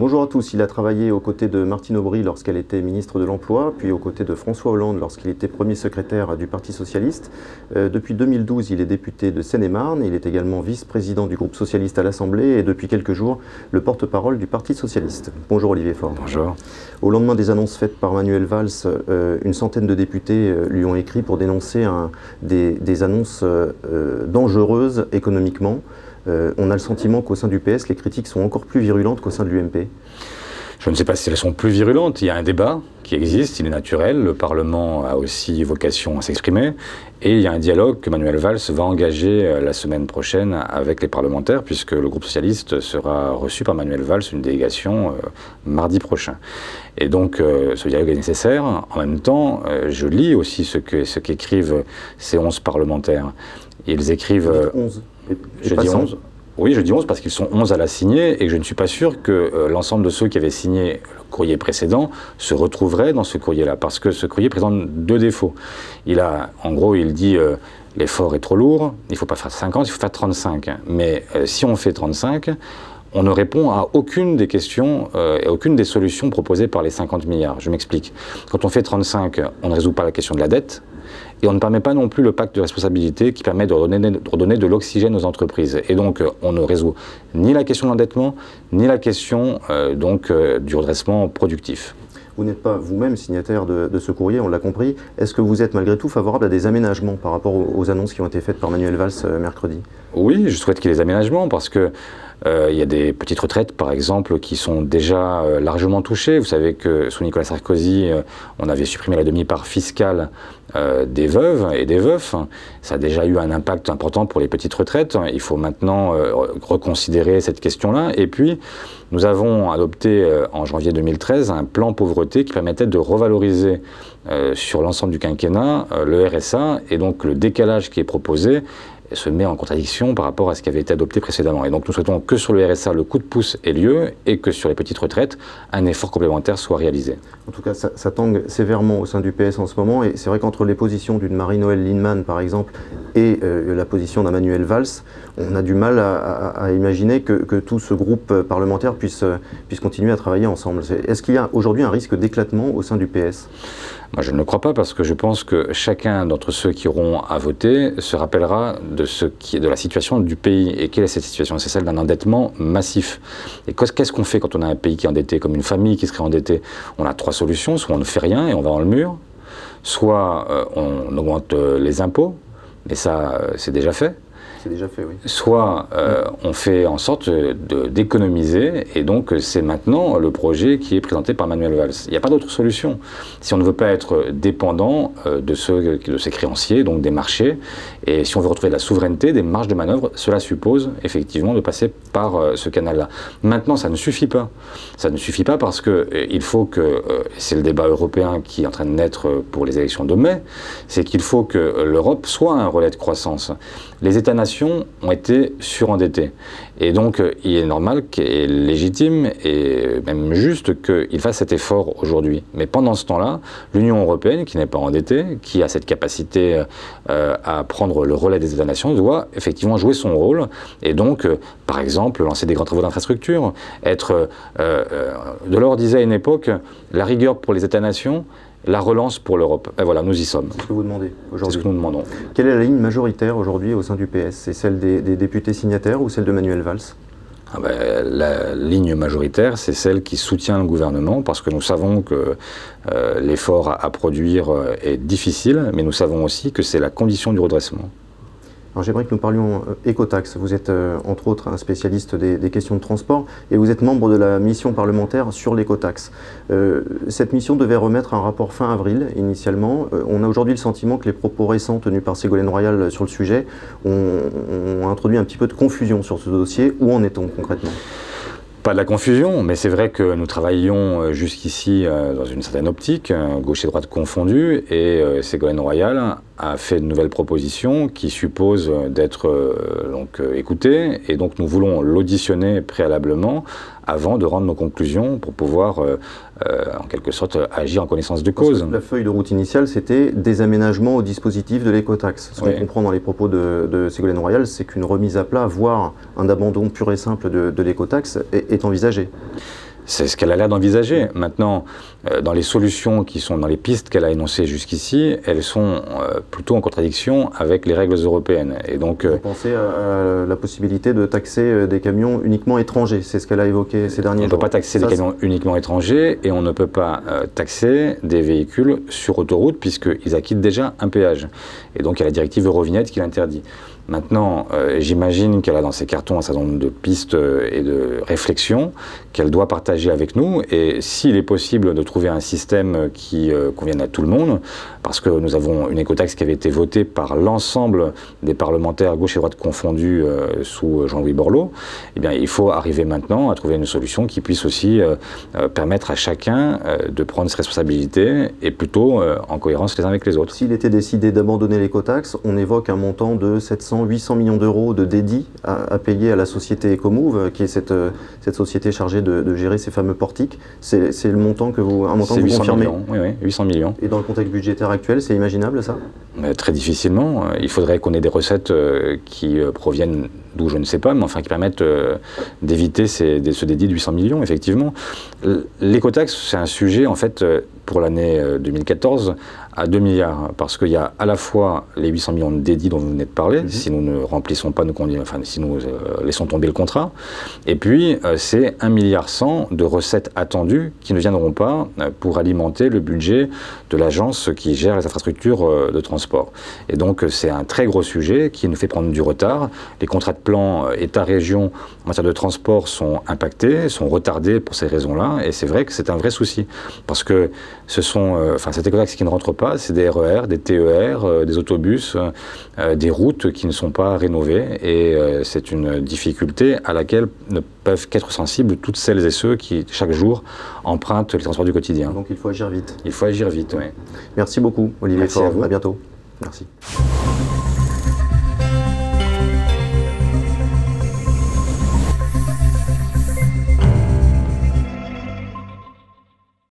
Bonjour à tous. Il a travaillé aux côtés de Martine Aubry lorsqu'elle était ministre de l'Emploi, puis aux côtés de François Hollande lorsqu'il était premier secrétaire du Parti socialiste. Depuis 2012, il est député de Seine-et-Marne. Il est également vice-président du groupe socialiste à l'Assemblée et depuis quelques jours, le porte-parole du Parti socialiste. Bonjour Olivier Faure. Bonjour. Au lendemain des annonces faites par Manuel Valls, une centaine de députés lui ont écrit pour dénoncer des annonces dangereuses économiquement. On a le sentiment qu'au sein du PS, les critiques sont encore plus virulentes qu'au sein de l'UMP. Je ne sais pas si elles sont plus virulentes. Il y a un débat qui existe, il est naturel. Le Parlement a aussi vocation à s'exprimer. Et il y a un dialogue que Manuel Valls va engager la semaine prochaine avec les parlementaires, puisque le groupe socialiste sera reçu par Manuel Valls, une délégation, mardi prochain. Et donc, ce dialogue est nécessaire. En même temps, je lis aussi ce qu'écrivent ces 11 parlementaires. Ils écrivent... 11. Je dis 11. Oui, je dis 11 parce qu'ils sont 11 à la signer et que je ne suis pas sûr que l'ensemble de ceux qui avaient signé le courrier précédent se retrouveraient dans ce courrier-là, parce que ce courrier présente deux défauts. En gros, il dit l'effort est trop lourd, il ne faut pas faire 50, il faut faire 35. Mais si on fait 35, on ne répond à aucune des questions et aucune des solutions proposées par les 50 milliards. Je m'explique. Quand on fait 35, on ne résout pas la question de la dette. Et on ne permet pas non plus le pacte de responsabilité qui permet de redonner de l'oxygène aux entreprises. Et donc, on ne résout ni la question de l'endettement, ni la question du redressement productif. Vous n'êtes pas vous-même signataire de ce courrier, on l'a compris. Est-ce que vous êtes malgré tout favorable à des aménagements par rapport aux annonces qui ont été faites par Manuel Valls mercredi? Oui, je souhaite qu'il y ait des aménagements parce que il y a des petites retraites, par exemple, qui sont déjà largement touchées. Vous savez que sous Nicolas Sarkozy, on avait supprimé la demi-part fiscale des veuves et des veufs. Ça a déjà eu un impact important pour les petites retraites. Il faut maintenant reconsidérer cette question-là. Et puis, nous avons adopté en janvier 2013 un plan pauvreté qui permettait de revaloriser sur l'ensemble du quinquennat le RSA. Et donc, le décalage qui est proposé se met en contradiction par rapport à ce qui avait été adopté précédemment. Et donc nous souhaitons que sur le RSA, le coup de pouce ait lieu et que sur les petites retraites, un effort complémentaire soit réalisé. En tout cas, ça tangue sévèrement au sein du PS en ce moment. Et c'est vrai qu'entre les positions d'une Marie-Noëlle Lienemann, par exemple, et la position d'un Manuel Valls, on a du mal à imaginer que tout ce groupe parlementaire puisse continuer à travailler ensemble. Est-ce qu'il y a aujourd'hui un risque d'éclatement au sein du PS ? Moi, je ne le crois pas parce que je pense que chacun d'entre ceux qui auront à voter se rappellera de la situation du pays. Et quelle est cette situation? C'est celle d'un endettement massif. Et qu'est-ce qu'on fait quand on a un pays qui est endetté, comme une famille qui serait endettée? On a trois solutions. Soit on ne fait rien et on va dans le mur, soit on augmente les impôts, mais ça, c'est déjà fait. C'est déjà fait, oui. Soit on fait en sorte d'économiser, et donc c'est maintenant le projet qui est présenté par Manuel Valls. Il n'y a pas d'autre solution. Si on ne veut pas être dépendant de ces créanciers, donc des marchés, et si on veut retrouver de la souveraineté, des marges de manœuvre, cela suppose effectivement de passer par ce canal-là. Maintenant, ça ne suffit pas. Ça ne suffit pas parce qu'il faut que, c'est le débat européen qui est en train de naître pour les élections de mai, c'est qu'il faut que l'Europe soit un relais de croissance. Les États-nations ont été surendettés. Et donc, il est normal et légitime et même juste qu'ils fassent cet effort aujourd'hui. Mais pendant ce temps-là, l'Union européenne, qui n'est pas endettée, qui a cette capacité à prendre le relais des États-nations, doit effectivement jouer son rôle. Et donc, par exemple, lancer des grands travaux d'infrastructure. Delors disait à une époque, la rigueur pour les États-nations, la relance pour l'Europe. Et voilà, nous y sommes. C'est ce que vous demandez aujourd'hui. C'est ce que nous demandons. Quelle est la ligne majoritaire aujourd'hui au sein du PS? C'est celle des députés signataires ou celle de Manuel Valls? La ligne majoritaire, c'est celle qui soutient le gouvernement, parce que nous savons que l'effort à produire est difficile, mais nous savons aussi que c'est la condition du redressement. Alors j'aimerais que nous parlions écotaxe. Vous êtes entre autres un spécialiste des questions de transport et vous êtes membre de la mission parlementaire sur l'écotaxe. Cette mission devait remettre un rapport fin avril initialement. On a aujourd'hui le sentiment que les propos récents tenus par Ségolène Royal sur le sujet ont introduit un petit peu de confusion sur ce dossier. Où en est-on concrètement ? Pas de la confusion, mais c'est vrai que nous travaillons jusqu'ici dans une certaine optique, gauche et droite confondues, et Ségolène Royal a fait de nouvelles propositions qui supposent d'être écoutées, et donc nous voulons l'auditionner préalablement avant de rendre nos conclusions pour pouvoir en quelque sorte agir en connaissance de cause. Parce que la feuille de route initiale, c'était des aménagements au dispositif de l'écotaxe. Ce qu'on comprend dans les propos de Ségolène Royal, c'est qu'une remise à plat, voire un abandon pur et simple de l'écotaxe est envisagée. C'est ce qu'elle a l'air d'envisager. Maintenant, dans les solutions qui sont dans les pistes qu'elle a énoncées jusqu'ici, elles sont plutôt en contradiction avec les règles européennes. Et donc, vous pensez à la possibilité de taxer des camions uniquement étrangers, c'est ce qu'elle a évoqué ces derniers jours. On ne peut pas taxer des camions uniquement étrangers et on ne peut pas taxer des véhicules sur autoroute puisqu'ils acquittent déjà un péage. Et donc il y a la directive Eurovignette qui l'interdit. Maintenant, j'imagine qu'elle a dans ses cartons un certain nombre de pistes et de réflexions qu'elle doit partager avec nous. Et s'il est possible de trouver un système qui convienne à tout le monde, parce que nous avons une écotaxe qui avait été votée par l'ensemble des parlementaires gauche et droite confondus sous Jean-Louis Borloo, eh bien, il faut arriver maintenant à trouver une solution qui puisse aussi permettre à chacun de prendre ses responsabilités et plutôt en cohérence les uns avec les autres. S'il était décidé d'abandonner l'écotaxe, on évoque un montant de 700-800 millions d'euros de dédits à payer à la société Ecomove, qui est cette société chargée de gérer ces fameux portiques. C'est le montant que vous, confirmez? Oui, 800 millions. Et dans le contexte budgétaire actuel, c'est imaginable ça? Très difficilement. Il faudrait qu'on ait des recettes qui proviennent d'où je ne sais pas, mais enfin qui permettent d'éviter ce dédit de 800 millions, effectivement. L'écotaxe, c'est un sujet, en fait, pour l'année 2014, à 2 milliards, parce qu'il y a à la fois les 800 millions de dédits dont vous venez de parler, si nous ne remplissons pas nos conditions, enfin si nous laissons tomber le contrat, et puis c'est 1,1 milliard de recettes attendues qui ne viendront pas pour alimenter le budget de l'agence qui gère les infrastructures de transport. Et donc c'est un très gros sujet qui nous fait prendre du retard. Les contrats de plan État-région en matière de transport sont impactés, sont retardés pour ces raisons-là, et c'est vrai que c'est un vrai souci, parce que ce sont, cette écotaxe qui ne rentre pas, c'est des RER, des TER, des autobus, des routes qui ne sont pas rénovées, et c'est une difficulté à laquelle ne peuvent qu'être sensibles toutes celles et ceux qui, chaque jour, empruntent les transports du quotidien. Donc il faut agir vite. Il faut agir vite, oui. Merci beaucoup, Olivier Faure. À bientôt. Merci.